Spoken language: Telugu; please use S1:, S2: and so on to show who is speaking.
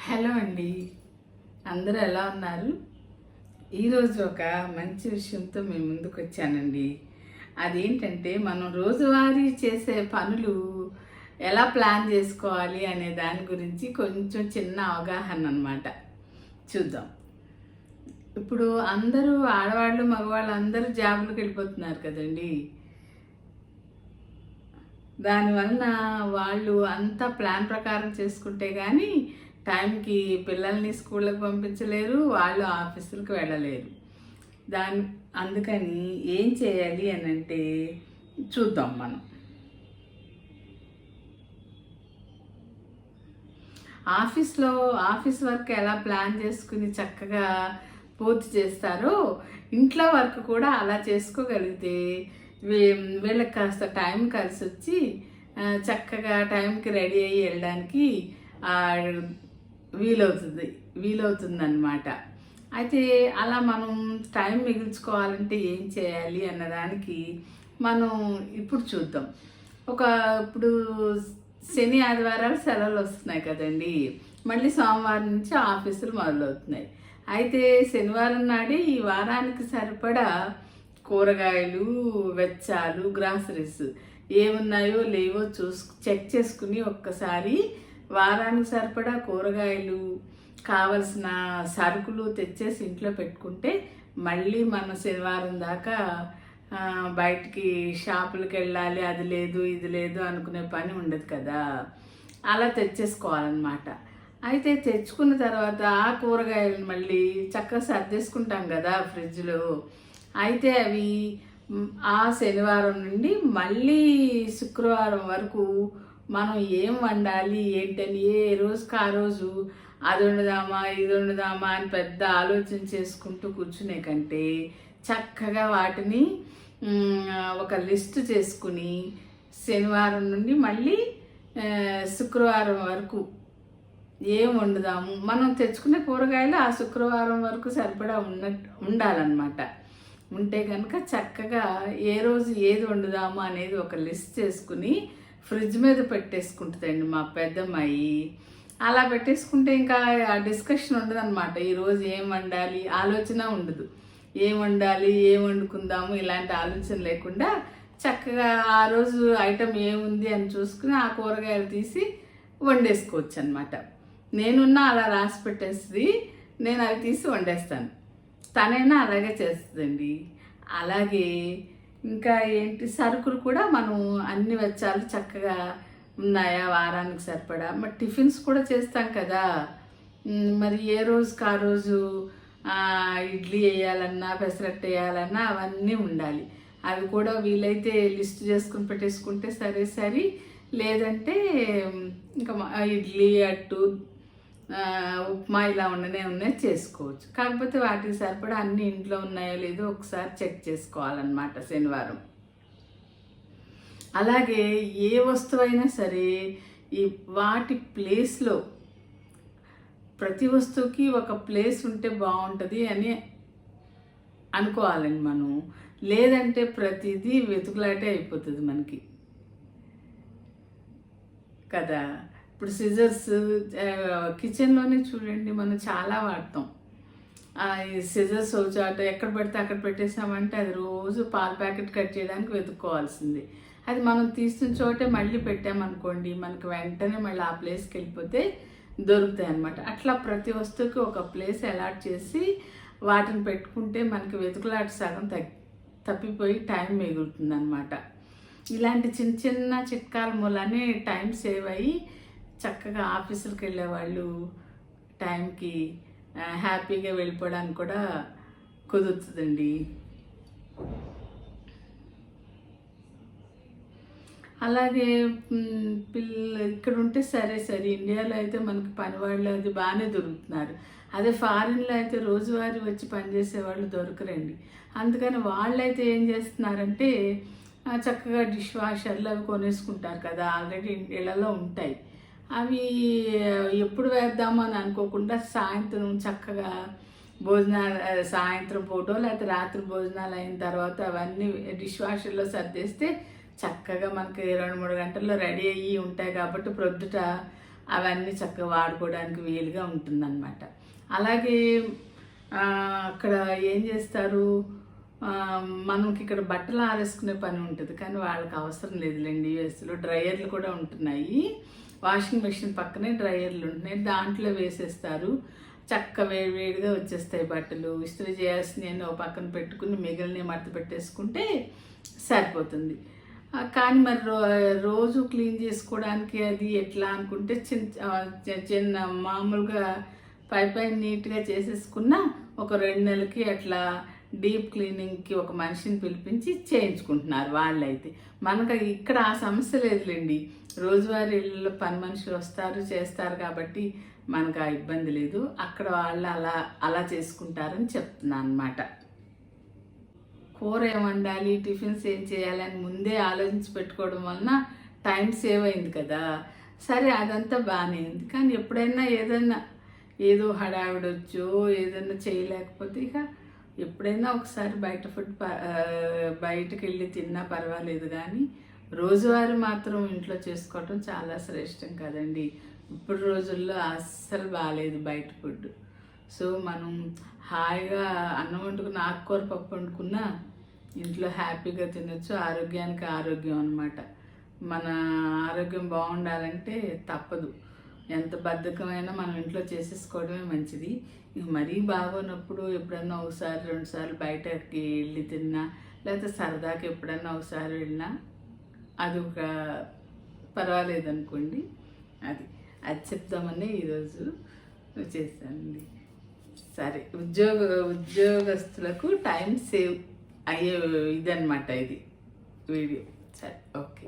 S1: హలో అండి, అందరూ ఎలా ఉన్నారు? ఈరోజు ఒక మంచి విషయంతో మేము ముందుకు వచ్చానండి. అదేంటంటే మనం రోజువారీ చేసే పనులు ఎలా ప్లాన్ చేసుకోవాలి అనే దాని గురించి కొంచెం చిన్న అవగాహన అన్నమాట. చూద్దాం. ఇప్పుడు అందరూ ఆడవాళ్ళు మగవాళ్ళు అందరూ జాబులకు వెళ్ళిపోతున్నారు కదండి. దానివలన వాళ్ళు అంతా ప్లాన్ ప్రకారం చేసుకుంటే కానీ టైంకి పిల్లల్ని స్కూళ్ళకి పంపించలేరు, వాళ్ళు ఆఫీసులకు వెళ్ళలేరు. దాని అందుకని ఏం చేయాలి అని అంటే చూద్దాం మనం. ఆఫీస్ వర్క్ ఎలా ప్లాన్ చేసుకుని చక్కగా పూర్తి చేస్తారో ఇంట్లో వర్క్ కూడా అలా చేసుకోగలిగితే వీళ్ళకి కాస్త టైం కలిసి వచ్చి చక్కగా టైంకి రెడీ అయ్యి వెళ్ళడానికి వీలవుతుంది అన్నమాట. అయితే అలా మనం టైం మిగిల్చుకోవాలంటే ఏం చేయాలి అన్నదానికి మనం ఇప్పుడు చూద్దాం. ఇప్పుడు శని ఆదివారాలు సెలవులు వస్తున్నాయి కదండి. మళ్ళీ సోమవారం నుంచి ఆఫీసులు మొదలవుతున్నాయి. అయితే శనివారం నాడే ఈ వారానికి సరిపడా కూరగాయలు, వెచ్చాలు, గ్రాసరీస్ ఏమున్నాయో లేవో చెక్ చేసుకుని ఒక్కసారి వారానికి సరిపడా కూరగాయలు, కావలసిన సరుకులు తెచ్చేసి ఇంట్లో పెట్టుకుంటే మళ్ళీ మనం శనివారం దాకా బయటికి షాపులకు వెళ్ళాలి, అది లేదు ఇది లేదు అనుకునే పని ఉండదు కదా. అలా తెచ్చేసుకోవాలన్నమాట. అయితే తెచ్చుకున్న తర్వాత ఆ కూరగాయలను మళ్ళీ చక్కగా సర్దేసుకుంటాం కదా ఫ్రిడ్జ్లో. అయితే అవి ఆ శనివారం నుండి మళ్ళీ శుక్రవారం వరకు మనం ఏం వండాలి ఏంటని ఏ రోజుకి ఆ రోజు అది వండుదామా ఇది వండుదామా అని పెద్ద ఆలోచన చేసుకుంటూ కూర్చునే కంటే చక్కగా వాటిని ఒక లిస్ట్ చేసుకుని శనివారం నుండి మళ్ళీ శుక్రవారం వరకు ఏం వండుదాము, మనం తెచ్చుకునే కూరగాయలు ఆ శుక్రవారం వరకు సరిపడా ఉండాలన్నమాట. ఉంటే కనుక చక్కగా ఏ రోజు ఏది వండుదాము అనేది ఒక లిస్ట్ చేసుకుని ఫ్రిడ్జ్ మీద పెట్టేసుకుంటుందండి మా పెద్దమ్మాయి. అలా పెట్టేసుకుంటే ఇంకా ఆ డిస్కషన్ ఉండదు అనమాట. ఈరోజు ఏం వండాలి ఆలోచన ఉండదు. ఏం వండాలి ఏం వండుకుందాము ఇలాంటి ఆలోచన లేకుండా చక్కగా ఆ రోజు ఐటెం ఏముంది అని చూసుకుని ఆ కూరగాయలు తీసి వండేసుకోవచ్చు అనమాట. నేనున్నా అలా రాసి పెట్టేస్తుంది, నేను అవి తీసి వండేస్తాను. తనైనా అలాగే చేస్తుందండి. అలాగే ఇంకా ఏంటి సరుకులు కూడా మనం అన్ని వెచ్చాలు చక్కగా ఉన్నాయా వారానికి సరిపడా. మరి టిఫిన్స్ కూడా చేస్తాం కదా. మరి ఏ రోజుకి ఆ రోజు ఇడ్లీ వేయాలన్నా పెసరట్టు వేయాలన్నా అవన్నీ ఉండాలి. అవి కూడా వీలైతే లిస్ట్ చేసుకుని పెట్టేసుకుంటే సరే. లేదంటే ఇంకా ఇడ్లీ అట్టు ఉప్మా ఇలా ఉన్నాయి చేసుకోవచ్చు. కాకపోతే వాటికి సరిపడా అన్ని ఇంట్లో ఉన్నాయో లేదో ఒకసారి చెక్ చేసుకోవాలన్నమాట శనివారం. అలాగే ఏ వస్తువైనా సరే వాటి ప్లేస్లో ప్రతి వస్తువుకి ఒక ప్లేస్ ఉంటే బాగుంటుంది అని అనుకోవాలండి మనం. లేదంటే ప్రతిదీ వెతుకులాటే అయిపోతుంది మనకి కదా. ఇప్పుడు సిజర్స్ కిచెన్లోనే చూడండి మనం చాలా వాడతాం. ఈ సిజర్స్ వచ్చాట ఎక్కడ పెడితే అక్కడ పెట్టేసామంటే అది రోజు పాల ప్యాకెట్ కట్ చేయడానికి వెతుక్కోవాల్సింది. అది మనం తీసిన చోటే మళ్ళీ పెట్టామనుకోండి మనకు వెంటనే మళ్ళీ ఆ ప్లేస్కి వెళ్ళిపోతే దొరుకుతాయి అన్నమాట. అట్లా ప్రతి వస్తువుకి ఒక ప్లేస్ అలాట్ చేసి వాటిని పెట్టుకుంటే మనకి వెతుకులాట సగం తప్పిపోయి టైం మిగులుతుంది అనమాట. ఇలాంటి చిన్న చిట్కాల మూలనే టైం సేవ్ అయ్యి చక్కగా ఆఫీసులకు వెళ్ళే వాళ్ళు టైంకి హ్యాపీగా వెళ్ళిపోవడానికి కూడా కుదురుతుందండి. అలాగే ఇక్కడ ఉంటే సరే ఇండియాలో అయితే మనకి పనివాళ్ళు అది బాగానే దొరుకుతున్నారు. అదే ఫారిన్లో అయితే రోజువారీ వచ్చి పనిచేసే వాళ్ళు దొరకరండి. అందుకని వాళ్ళైతే ఏం చేస్తున్నారంటే చక్కగా డిష్ వాషర్లు అవి కొనేసుకుంటారు కదా, ఆల్రెడీ ఇళ్లలో ఉంటాయి. అవి ఎప్పుడు వేద్దాము అని అనుకోకుండా సాయంత్రం చక్కగా సాయంత్రం పూటో లేకపోతే రాత్రి భోజనాలు అయిన తర్వాత అవన్నీ డిష్ వాషర్లో సర్దేస్తే చక్కగా మనకి 2-3 గంటల్లో రెడీ అయ్యి ఉంటాయి. కాబట్టి ప్రొద్దుట అవన్నీ చక్కగా వాడుకోవడానికి వీలుగా ఉంటుందన్నమాట. అలాగే అక్కడ ఏం చేస్తారు, మనకి ఇక్కడ బట్టలు ఆరేసుకునే పని ఉంటుంది, కానీ వాళ్ళకి అవసరం లేదులేండి. యూఎస్లో డ్రయర్లు కూడా ఉంటున్నాయి. వాషింగ్ మెషిన్ పక్కనే డ్రయర్లు ఉంటున్నాయి, దాంట్లో వేసేస్తారు. చక్క వేడివేడిగా వచ్చేస్తాయి బట్టలు. ఇస్త్రీ చేయాల్సినవి ఓ పక్కన పెట్టుకుని మిగిలిన మడత పెట్టేసుకుంటే సరిపోతుంది. కానీ మరి రోజు క్లీన్ చేసుకోవడానికి అది ఎట్లా అనుకుంటే చిన్న మామూలుగా పై నీట్గా చేసేసుకున్న ఒక 2 నెలలకి అట్లా డీప్ క్లీనింగ్కి ఒక మనిషిని పిలిపించి చేయించుకుంటున్నారు వాళ్ళైతే. మనకు ఇక్కడ ఆ సమస్య లేదులేండి. రోజువారీ ఇళ్ళలో పని మనుషులు వస్తారు చేస్తారు కాబట్టి మనకు ఆ ఇబ్బంది లేదు. అక్కడ వాళ్ళు అలా చేసుకుంటారని చెప్తున్నాను అన్నమాట. కూర ఏం వండాలి, టిఫిన్స్ ఏం చేయాలి అని ముందే ఆలోచించి పెట్టుకోవడం వలన టైం సేవ్ అయింది కదా. సరే, అదంతా బాగానే ఉంది. కానీ ఎప్పుడైనా ఏదో హడావిడొచ్చో ఏదైనా చేయలేకపోతే ఇక ఎప్పుడైనా ఒకసారి బయటకు వెళ్ళి తిన్నా పర్వాలేదు, కానీ రోజువారీ మాత్రం ఇంట్లో చేసుకోవటం చాలా శ్రేష్టం కదండి. ఇప్పుడు రోజుల్లో అస్సలు బాగాలేదు బయట ఫుడ్. సో మనం హాయిగా అన్నం వండుకున్న ఆకుకూర పప్పు వండుకున్నా ఇంట్లో హ్యాపీగా తినొచ్చు. ఆరోగ్యానికి ఆరోగ్యం అన్నమాట. మన ఆరోగ్యం బాగుండాలంటే తప్పదు. ఎంత బద్ధకమైనా మనం ఇంట్లో చేసేసుకోవడమే మంచిది. ఇక మరీ బాగోనప్పుడు ఎప్పుడన్నా ఒకసారి 2 సార్లు బయటకి వెళ్ళి తిన్నా, లేకపోతే సరదాకి ఎప్పుడన్నా ఒకసారి వెళ్ళినా అది ఒక పర్వాలేదు అనుకోండి. అది చెప్దామని ఈరోజు చేశానండి. సరే, ఉద్యోగస్తులకు టైం సేవ్ అయ్యే ఇదన్నమాట ఇది వీడియో. సరే, ఓకే.